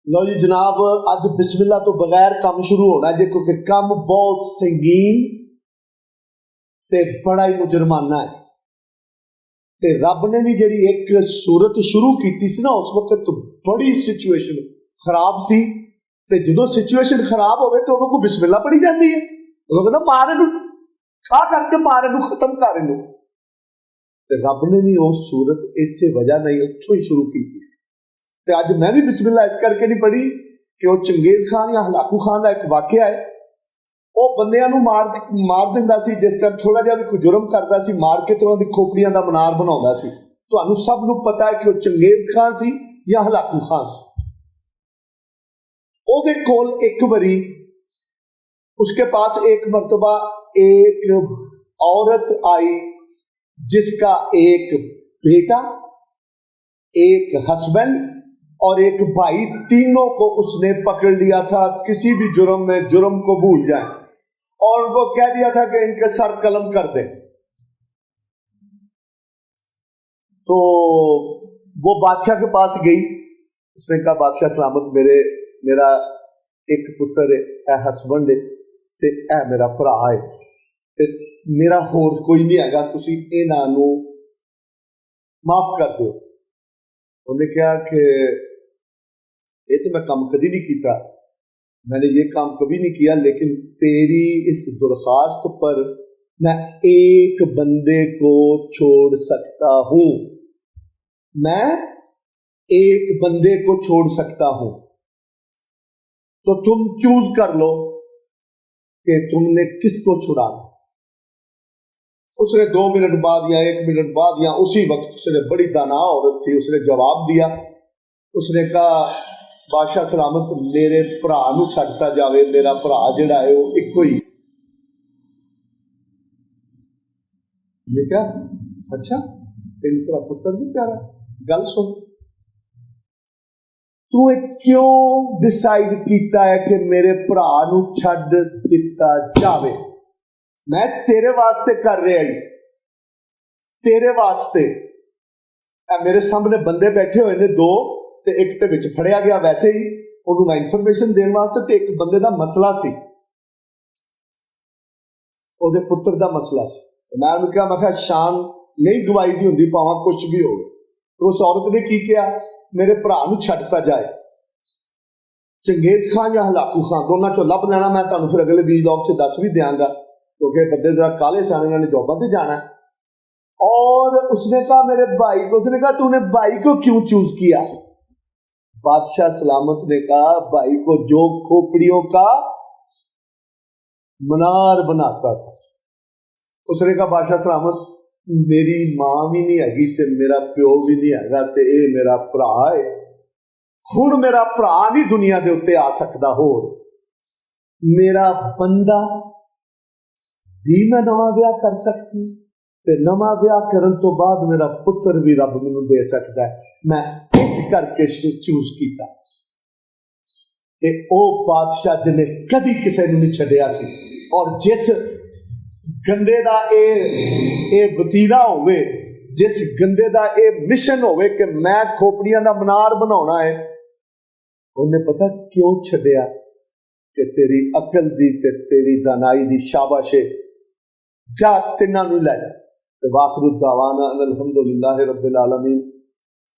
लो जी जनाब, अज बिस्मिल्लाह तो बगैर काम शुरू होना है क्योंकि काम बहुत संगीन ते बड़ा ही मुजरमाना है। ते रब ने भी जी एक सूरत शुरू की सी ना, उस वक्त बड़ी सिचुएशन खराब सी। ते जो सिचुएशन खराब हो तो उन्होंने बिस्मिल्लाह पढ़ी जाती है, उन्होंने कहना मारे नू खा करके मारे नू खत्म कर इनू। रब ने भी वो सूरत इस वजह नहीं उत्थों ही शुरू की थी। ते अज मैं भी बिस्मिल्लाह इस करके नहीं पढ़ी कि वह चंगेज खान या हलाकू खान का एक वाकया है। वह बंदियां नू मार दिंदा सी, जिस टाइम थोड़ा जिहा भी कोई जुर्म करता सी मार के तो उन्हां दी खोपड़ियां दा मनार बनाउंदा सी। तुहानू सब नू पता है कि वह चंगेज खान सी या हलाकू खान सी। ओहदे कोल एक बारी उसके पास एक मर्तबा एक औरत आई जिसका एक बेटा, एक हस्बैंड और एक भाई, तीनों को उसने पकड़ लिया था किसी भी जुर्म में, जुर्म को भूल जाए, और वो कह दिया था कि इनके सर कलम कर दे। तो वो बादशाह के पास गई, उसने कहा बादशाह सलामत, मेरा एक पुत्र है, हस्बैंड है ते ऐ मेरा भरा है, ते मेरा होर कोई नहीं हैगा, तुसी इन्हां नू माफ कर दो। उन्हें कहा कि ये तो मैं काम कभी नहीं किया, मैंने ये काम कभी नहीं किया, लेकिन तेरी इस दरखास्त पर मैं एक बंदे को छोड़ सकता हूं, मैं एक बंदे को छोड़ सकता हूं, तो तुम चूज कर लो कि तुमने किसको छुड़ाना। उसने 2 मिनट बाद या 1 मिनट बाद या उसी वक्त, उसने बड़ी दाना औरत थी, उसने जवाब दिया। उसने कहा बादशाह सलामत, मेरे भरा नू छड्डता जावे, मेरा भरा जिहड़ा है वो इक्को ही। मैं क्या, अच्छा तेन तेरा पुत्र नहीं प्यारा, गल सुन, तू क्यों डिसाइड किया है कि मेरे भरा नू छड्ड दिता जावे? मैं तेरे वास्ते कर रहा ही, तेरे वास्ते। मेरे सामने बंदे बैठे हुए ने 2, ते एक ते विच फड़िया गया वैसे ही, उन्होंने मैं इन्फॉर्मेशन देने वास्ते, ते एक बंदे का मसला सी, ओहदे पुत्र का मसला सी। मैं उन्होंने कहा, मैं शान नहीं गवाई दी हुंदी, भावां कुछ भी हो। तो उस औरत ने की किया, मेरे भरा नू छड्डता जाए, चंगेज खान या हलाकू खान दोनों चो लभ लेना। मैं तुहानू फिर अगले वीलॉग च दस भी देंगा, क्योंकि बंदे जरा काले साने नाले जॉबां ते जाना है। और उसने कहा मेरे भाई को, उसने कहा तूने भाई को क्यों चूज किया? बादशाह सलामत ने कहा, भाई को जो खोपड़ियों का मनार बनाता था। उसने कहा बादशाह सलामत, मेरी मां भी नहीं हैगी ते मेरा प्यो भी नहीं हैगा, ते ये मेरा भरा है, हुण मेरा भरा नहीं दुनिया दे उत्ते आ सकदा, होर मेरा बंदा भी मैं नवा ब्याह कर सकती, ते नवा ब्याह करन तो बाद मेरा पुत्र भी रब मैनू दे सकता है। मैं इस करके चूज किया। ते ओ बादशाह जिन्हें कदी किसी नू नहीं छड्डिया सी, और जिस गंदे दा ए वतीरा होवे, जिस गंदे दा ए मिशन होवे कि मैं खोपड़ियां दा मनार बनाउणा है, उन्हें पता क्यों छड्डिया? कि तेरी अकल दी ते तेरी दानाई दी शाबाश है, जा तिन्हां नू लै जा। वाखिरु दावाना अनिल हम्दुलिल्लाहि रब्बिल आलमीन।